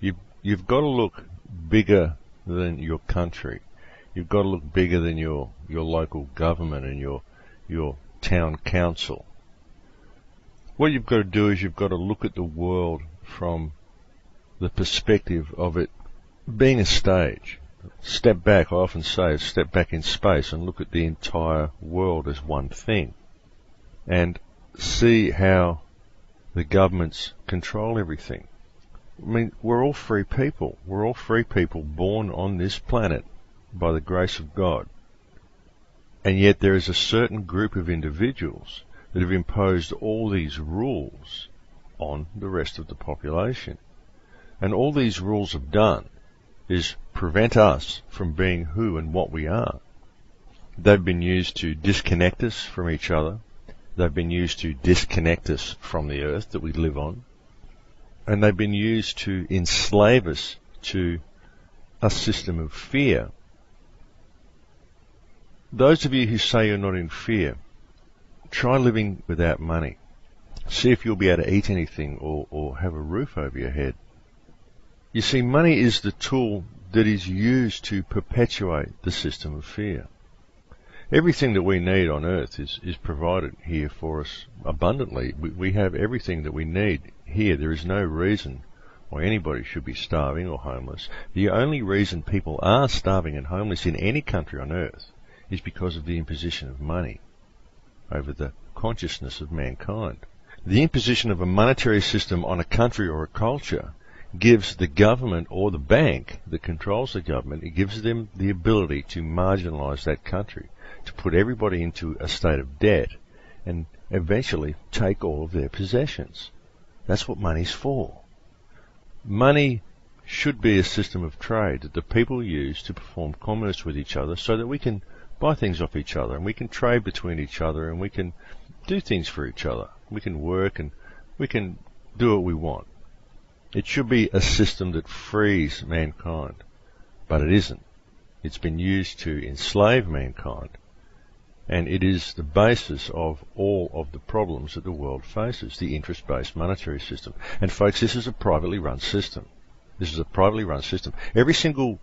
You've got to look bigger than your country. You've got to look bigger than your local government and your town council. What you've got to do is you've got to look at the world from the perspective of it being a stage. Step back, I often say, step back in space and look at the entire world as one thing and see how the governments control everything. I mean, we're all free people. We're all free people born on this planet by the grace of God. And yet there is a certain group of individuals that have imposed all these rules on the rest of the population. And all these rules have done is prevent us from being who and what we are. They've been used to disconnect us from each other. They've been used to disconnect us from the earth that we live on. And they've been used to enslave us to a system of fear. Those of you who say you're not in fear, try living without money. See if you'll be able to eat anything or have a roof over your head. You see, money is the tool that is used to perpetuate the system of fear. Everything that we need on earth is provided here for us abundantly. We have everything that we need here. There is no reason why anybody should be starving or homeless. The only reason people are starving and homeless in any country on earth is because of the imposition of money over the consciousness of mankind. The imposition of a monetary system on a country or a culture gives the government or the bank that controls the government, it gives them the ability to marginalise that country, to put everybody into a state of debt and eventually take all of their possessions. That's what money's for. Money should be a system of trade that the people use to perform commerce with each other so that we can buy things off each other and we can trade between each other and we can do things for each other. We can work and we can do what we want. It should be a system that frees mankind, but it isn't. It's been used to enslave mankind, and it is the basis of all of the problems that the world faces, the interest-based monetary system. And folks, this is a privately run system. This is a privately run system. Every single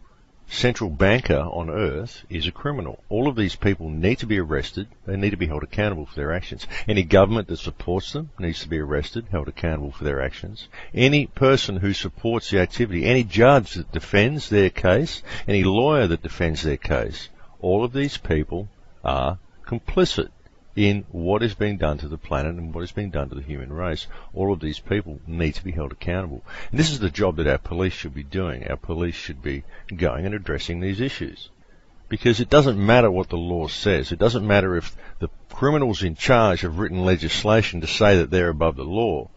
central banker on earth is a criminal. All of these people need to be arrested. They need to be held accountable for their actions. Any government that supports them needs to be arrested, held accountable for their actions. Any person who supports the activity, any judge that defends their case, any lawyer that defends their case, all of these people are complicit in what is being done to the planet and what is being done to the human race. All of these people need to be held accountable. And this is the job that our police should be doing. Our police should be going and addressing these issues. Because it doesn't matter what the law says. It doesn't matter if the criminals in charge have written legislation to say that they're above the law.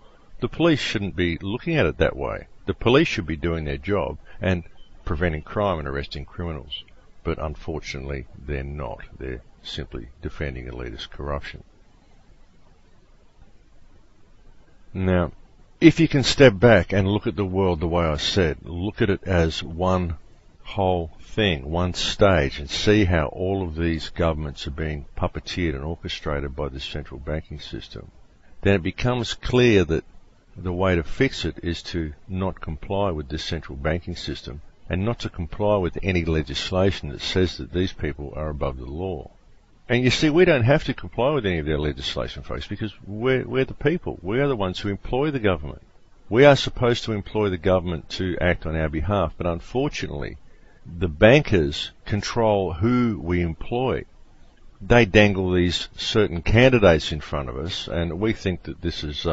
The police shouldn't be looking at it that way. The police should be doing their job and preventing crime and arresting criminals. But unfortunately, they're not. They're simply defending elitist corruption. Now, if you can step back and look at the world the way I said, look at it as one whole thing, one stage, and see how all of these governments are being puppeteered and orchestrated by this central banking system, then it becomes clear that the way to fix it is to not comply with this central banking system and not to comply with any legislation that says that these people are above the law. And you see, we don't have to comply with any of their legislation, folks, because we're the people. We are the ones who employ the government. We are supposed to employ the government to act on our behalf, but unfortunately, the bankers control who we employ. They dangle these certain candidates in front of us, and we think that this is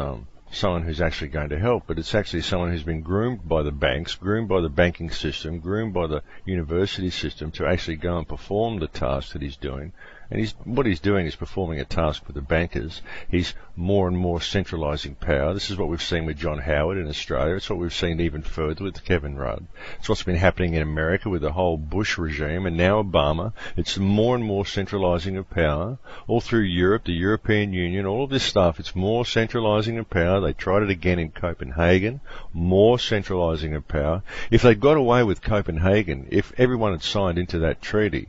someone who's actually going to help, but it's actually someone who's been groomed by the banks, groomed by the banking system, groomed by the university system to actually go and perform the task that he's doing. And what he's doing is performing a task for the bankers. He's more and more centralising power. This is what we've seen with John Howard in Australia. It's what we've seen even further with Kevin Rudd. It's what's been happening in America with the whole Bush regime and now Obama. It's more and more centralising of power. All through Europe, the European Union, all of this stuff, it's more centralising of power. They tried it again in Copenhagen. More centralising of power. If they got away with Copenhagen, if everyone had signed into that treaty,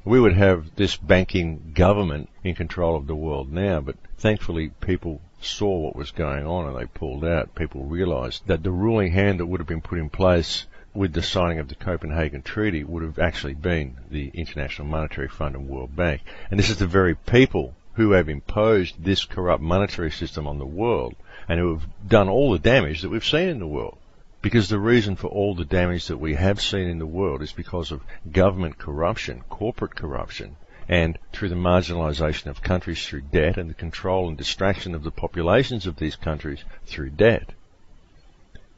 we would have this banking government in control of the world now, but thankfully people saw what was going on and they pulled out, people realised that the ruling hand that would have been put in place with the signing of the Copenhagen Treaty would have actually been the International Monetary Fund and World Bank. And this is the very people who have imposed this corrupt monetary system on the world and who have done all the damage that we've seen in the world. Because the reason for all the damage that we have seen in the world is because of government corruption, corporate corruption, and through the marginalisation of countries through debt and the control and distraction of the populations of these countries through debt.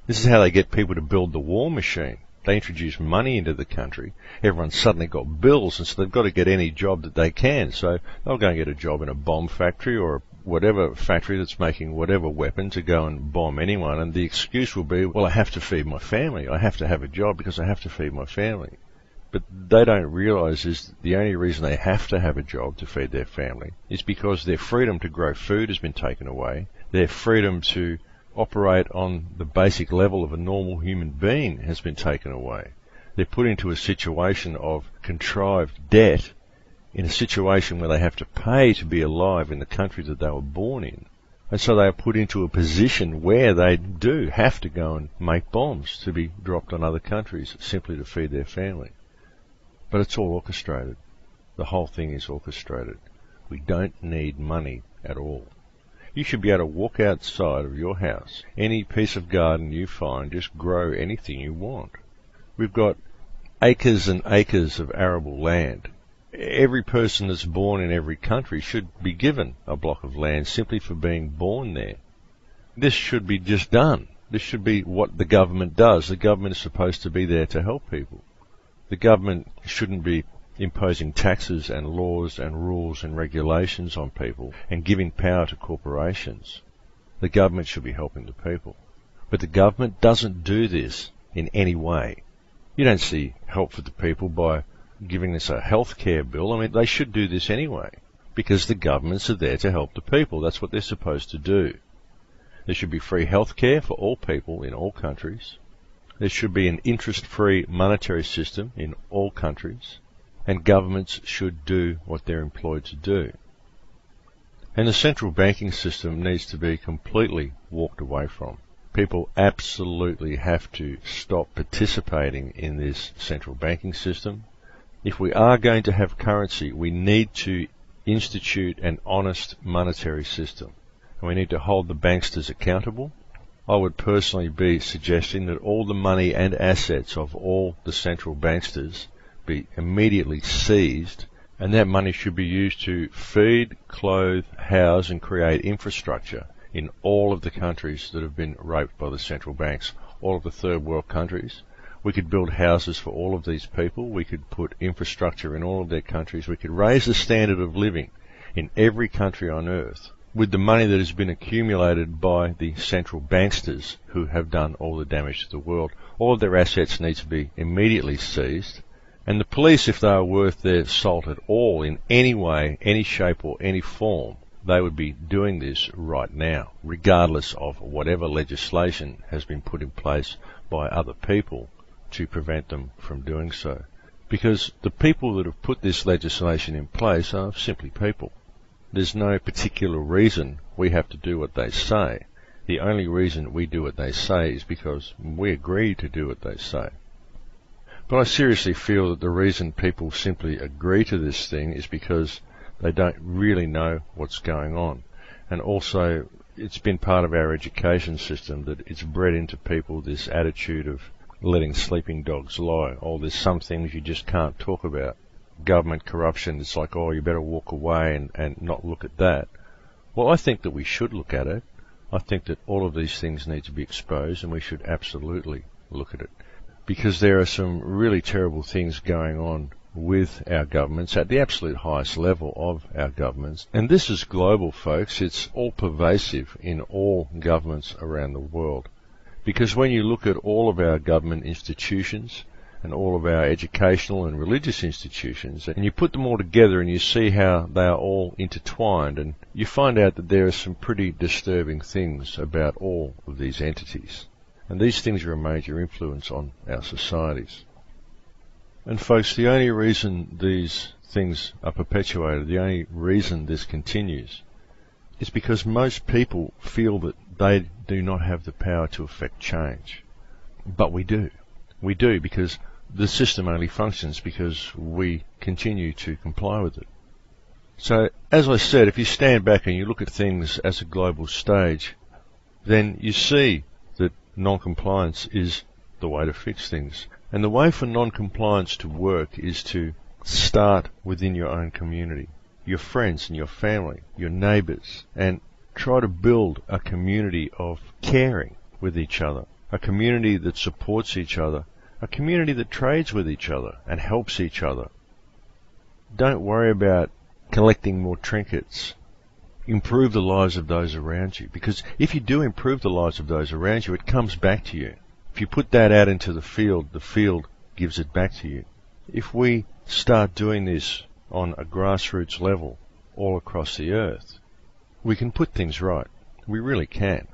This is how they get people to build the war machine. They introduce money into the country. Everyone's suddenly got bills, and so they've got to get any job that they can. So they'll go and get a job in a bomb factory or whatever factory that's making whatever weapon to go and bomb anyone. And the excuse will be, well, I have to feed my family. I have to have a job because I have to feed my family. But they don't realise is the only reason they have to have a job to feed their family is because their freedom to grow food has been taken away. Their freedom to operate on the basic level of a normal human being has been taken away. They're put into a situation of contrived debt in a situation where they have to pay to be alive in the country that they were born in. And so they are put into a position where they do have to go and make bombs to be dropped on other countries simply to feed their family. But it's all orchestrated. The whole thing is orchestrated. We don't need money at all. You should be able to walk outside of your house, any piece of garden you find, just grow anything you want. We've got acres and acres of arable land. Every person that's born in every country should be given a block of land simply for being born there. This should be just done. This should be what the government does. The government is supposed to be there to help people. The government shouldn't be imposing taxes and laws and rules and regulations on people and giving power to corporations. The government should be helping the people. But the government doesn't do this in any way. You don't see help for the people by giving us a health care bill. I mean, they should do this anyway, because the governments are there to help the people. That's what they're supposed to do. There should be free health care for all people in all countries. There should be an interest-free monetary system in all countries. And governments should do what they're employed to do. And the central banking system needs to be completely walked away from. People absolutely have to stop participating in this central banking system. If we are going to have currency, we need to institute an honest monetary system. And we need to hold the banksters accountable. I would personally be suggesting that all the money and assets of all the central banksters be immediately seized, and that money should be used to feed, clothe, house and create infrastructure in all of the countries that have been raped by the central banks, all of the third world countries. We could build houses for all of these people. We could put infrastructure in all of their countries. We could raise the standard of living in every country on earth with the money that has been accumulated by the central banksters who have done all the damage to the world. All of their assets need to be immediately seized. And the police, if they are worth their salt at all in any way, any shape or any form, they would be doing this right now, regardless of whatever legislation has been put in place by other people to prevent them from doing so. Because the people that have put this legislation in place are simply people. There's no particular reason we have to do what they say. The only reason we do what they say is because we agree to do what they say. But I seriously feel that the reason people simply agree to this thing is because they don't really know what's going on. And also, it's been part of our education system that it's bred into people this attitude of letting sleeping dogs lie. Oh, there's some things you just can't talk about. Government corruption, it's like, oh, you better walk away and not look at that. Well, I think that we should look at it. I think that all of these things need to be exposed, and we should absolutely look at it. Because there are some really terrible things going on with our governments at the absolute highest level of our governments. And this is global, folks. It's all pervasive in all governments around the world. Because when you look at all of our government institutions and all of our educational and religious institutions, and you put them all together and you see how they are all intertwined, and you find out that there are some pretty disturbing things about all of these entities. And these things are a major influence on our societies. And folks, the only reason these things are perpetuated, the only reason this continues, is because most people feel that they do not have the power to affect change. But we do. We do, because the system only functions because we continue to comply with it. So, as I said, if you stand back and you look at things as a global stage, then you see that non-compliance is the way to fix things. And the way for non-compliance to work is to start within your own community, your friends and your family, your neighbours, and try to build a community of caring with each other, a community that supports each other, a community that trades with each other and helps each other. Don't worry about collecting more trinkets. Improve the lives of those around you, because if you do improve the lives of those around you, it comes back to you. If you put that out into the field gives it back to you. If we start doing this on a grassroots level all across the earth, we can put things right. We really can.